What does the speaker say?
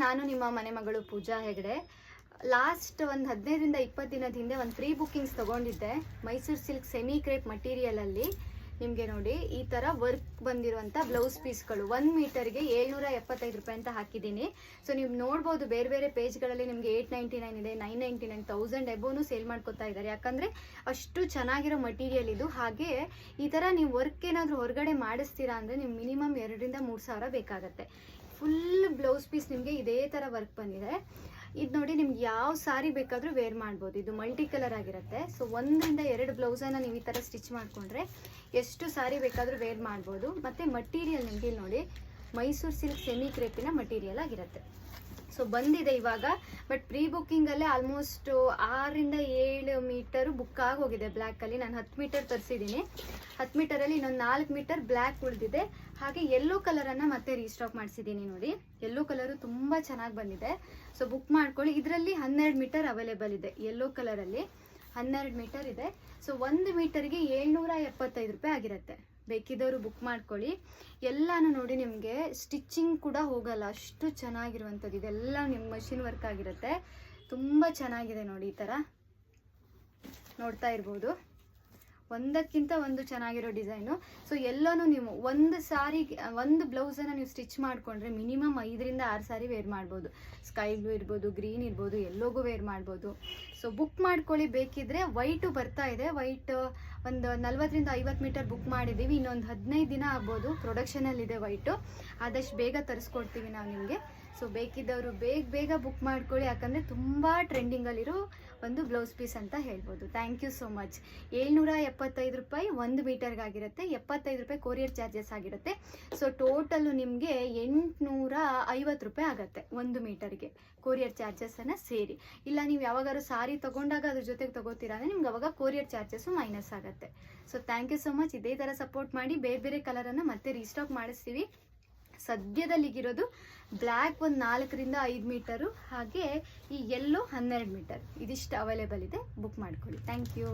ನಾನು ನಿಮ್ಮ ಮನೆ ಮಗಳು ಪೂಜಾ ಹೆಗಡೆ. ಲಾಸ್ಟ್ ಒಂದು 15-20 ದಿನದ ಹಿಂದೆ ಒಂದು ಪ್ರೀ ಬುಕ್ಕಿಂಗ್ಸ್ ತೊಗೊಂಡಿದ್ದೆ. ಮೈಸೂರು ಸಿಲ್ಕ್ ಸೆಮಿ ಕ್ರೇಪ್ ಮಟೀರಿಯಲಲ್ಲಿ ನಿಮಗೆ ನೋಡಿ ಈ ಥರ ವರ್ಕ್ ಬಂದಿರುವಂಥ ಬ್ಲೌಸ್ ಪೀಸ್ಗಳು 1 ಮೀಟರ್ಗೆ 775 ರೂಪಾಯಿ ಅಂತ ಹಾಕಿದ್ದೀನಿ. ಸೊ ನೀವು ನೋಡ್ಬೋದು ಬೇರೆ ಬೇರೆ ಪೇಜ್ಗಳಲ್ಲಿ ನಿಮಗೆ 899 ಇದೆ, 999, 1000 ಎಬೋನು ಸೇಲ್ ಮಾಡ್ಕೊತಾ ಇದ್ದಾರೆ. ಯಾಕಂದರೆ ಅಷ್ಟು ಚೆನ್ನಾಗಿರೋ ಮಟೀರಿಯಲ್ ಇದು. ಹಾಗೆ ಈ ಥರ ನೀವು ವರ್ಕ್ ಏನಾದರೂ ಹೊರಗಡೆ ಮಾಡಿಸ್ತೀರಾ ಅಂದರೆ ನಿಮ್ಗೆ ಮಿನಿಮಮ್ 2-3 ಸಾವಿರ ಬೇಕಾಗತ್ತೆ. ಫುಲ್ ಬ್ಲೌಸ್ ಪೀಸ್ ನಿಮಗೆ ಇದೇ ಥರ ವರ್ಕ್ ಬಂದಿದೆ. ಇದು ನೋಡಿ ನಿಮ್ಗೆ ಯಾವ ಸಾರಿ ಬೇಕಾದರೂ ವೇರ್ ಮಾಡ್ಬೋದು. ಇದು ಮಲ್ಟಿ ಕಲರ್ ಆಗಿರುತ್ತೆ. ಸೊ 1-2 ಬ್ಲೌಸನ್ನು ನೀವು ಈ ಥರ ಸ್ಟಿಚ್ ಮಾಡಿಕೊಂಡ್ರೆ ಎಷ್ಟು ಸಾರಿ ಬೇಕಾದರೂ ವೇರ್ ಮಾಡ್ಬೋದು. ಮತ್ತು ಮಟೀರಿಯಲ್ ನಿಮಗೆ ಇಲ್ಲಿ ನೋಡಿ ಮೈಸೂರು ಸಿಲ್ಕ್ ಸೆಮಿ ಕ್ರೇಪಿನ ಮಟೀರಿಯಲ್ ಆಗಿರುತ್ತೆ. ಸೊ ಬಂದಿದೆ ಇವಾಗ, ಬಟ್ ಪ್ರೀ ಬುಕ್ಕಿಂಗಲ್ಲೇ ಆಲ್ಮೋಸ್ಟ್ 6-7 ಮೀಟರು ಬುಕ್ ಆಗೋಗಿದೆ ಬ್ಲ್ಯಾಕಲ್ಲಿ. ನಾನು 10 ಮೀಟರ್ ತರಿಸಿದ್ದೀನಿ. 10 ಮೀಟರಲ್ಲಿ ಇನ್ನೊಂದು 4 ಮೀಟರ್ ಬ್ಲ್ಯಾಕ್ ಉಳಿದಿದೆ. ಹಾಗೆ ಯೆಲ್ಲೋ ಕಲರನ್ನು ಮತ್ತೆ ರೀಸ್ಟಾಕ್ ಮಾಡಿಸಿದ್ದೀನಿ ನೋಡಿ. ಯೆಲ್ಲೋ ಕಲರು ತುಂಬ ಚೆನ್ನಾಗಿ ಬಂದಿದೆ. ಸೊ ಬುಕ್ ಮಾಡ್ಕೊಳ್ಳಿ. ಇದರಲ್ಲಿ 12 ಮೀಟರ್ ಅವೈಲೇಬಲ್ ಇದೆ. ಯೆಲ್ಲೋ ಕಲರಲ್ಲಿ 12 ಮೀಟರ್ ಇದೆ. ಸೊ 1 ಮೀಟರ್ಗೆ 775 ರೂಪಾಯಿ ಆಗಿರುತ್ತೆ. ಬೇಕಿದ್ದವರು ಬುಕ್ ಮಾಡ್ಕೊಳ್ಳಿ. ಎಲ್ಲಾನು ನೋಡಿ ನಿಮಗೆ ಸ್ಟಿಚಿಂಗ್ ಕೂಡ ಹೋಗಲ್ಲ, ಅಷ್ಟು ಚೆನ್ನಾಗಿರುವಂಥದ್ದು. ಇದೆಲ್ಲ ನಿಮ್ಮ ಮಷಿನ್ ವರ್ಕ್ ಆಗಿರುತ್ತೆ. ತುಂಬ ಚೆನ್ನಾಗಿದೆ ನೋಡಿ. ಈ ಥರ ನೋಡ್ತಾ ಇರ್ಬೋದು, ಒಂದಕ್ಕಿಂತ ಒಂದು ಚೆನ್ನಾಗಿರೋ ಡಿಸೈನು. ಸೊ ಎಲ್ಲನೂ ನೀವು ಒಂದು ಬ್ಲೌಸನ್ನು ನೀವು ಸ್ಟಿಚ್ ಮಾಡಿಕೊಂಡ್ರೆ ಮಿನಿಮಮ್ 5-6 ಸಾರಿ ವೇರ್ ಮಾಡ್ಬೋದು. ಸ್ಕೈ ಬ್ಲೂ ಇರ್ಬೋದು, ಗ್ರೀನ್ ಇರ್ಬೋದು, ಎಲ್ಲೋಗೂ ವೇರ್ ಮಾಡ್ಬೋದು. ಸೊ ಬುಕ್ ಮಾಡ್ಕೊಳ್ಳಿ. ಬೇಕಿದ್ರೆ ವೈಟು ಬರ್ತಾ ಇದೆ. ವೈಟ್ ಒಂದು 40-50 ಮೀಟರ್ ಬುಕ್ ಮಾಡಿದ್ದೀವಿ. ಇನ್ನೊಂದು 15 ದಿನ ಆಗ್ಬೋದು. ಪ್ರೊಡಕ್ಷನಲ್ಲಿದೆ ವೈಟು. ಆದಷ್ಟು ಬೇಗ ತರಿಸ್ಕೊಡ್ತೀವಿ ನಾವು ನಿಮಗೆ. ಸೊ ಬೇಕಿದ್ದವರು ಬೇಗ ಬುಕ್ ಮಾಡ್ಕೊಳ್ಳಿ. ಯಾಕಂದರೆ ತುಂಬ ಟ್ರೆಂಡಿಂಗಲ್ಲಿರೋ ಒಂದು ಬ್ಲೌಸ್ ಪೀಸ್ ಅಂತ ಹೇಳ್ಬೋದು. Thank you so much. 775 ರೂಪಾಯಿ 1 ಮೀಟರ್ಗಾಗಿರುತ್ತೆ. 75 ರೂಪಾಯಿ ಕೊರಿಯರ್ ಚಾರ್ಜಸ್ ಆಗಿರುತ್ತೆ. ಸೊ ಟೋಟಲು ನಿಮಗೆ 850 ರೂಪಾಯಿ ಆಗುತ್ತೆ 1 ಮೀಟರ್ಗೆ ಕೊರಿಯರ್ ಚಾರ್ಜಸ್ಸನ್ನು ಸೇರಿ. ಇಲ್ಲ ನೀವು ಯಾವಾಗಾದ್ರು ಸಾರಿ ತೊಗೊಂಡಾಗ ಅದ್ರ ಜೊತೆಗೆ ತೊಗೋತೀರಾ ಅಂದರೆ ನಿಮ್ಗೆ ಅವಾಗ ಕೊರಿಯರ್ ಚಾರ್ಜಸ್ಸು ಮೈನಸ್ ಆಗುತ್ತೆ. So thank you so much. ಇದೇ ಥರ ಸಪೋರ್ಟ್ ಮಾಡಿ. ಬೇರೆ ಕಲರನ್ನು ಮತ್ತೆ ರೀಸ್ಟಾಕ್ ಮಾಡಿಸ್ತೀವಿ. ಸದ್ಯದಲ್ಲಿಗಿರೋದು ಬ್ಲ್ಯಾಕ್ ಒಂದು 4-5 ಮೀಟರು, ಹಾಗೆ ಈ ಯೆಲ್ಲೋ 12 ಮೀಟರ್, ಇದಿಷ್ಟು ಅವೈಲೇಬಲ್ ಇದೆ. ಬುಕ್ ಮಾಡ್ಕೊಳ್ಳಿ. Thank you.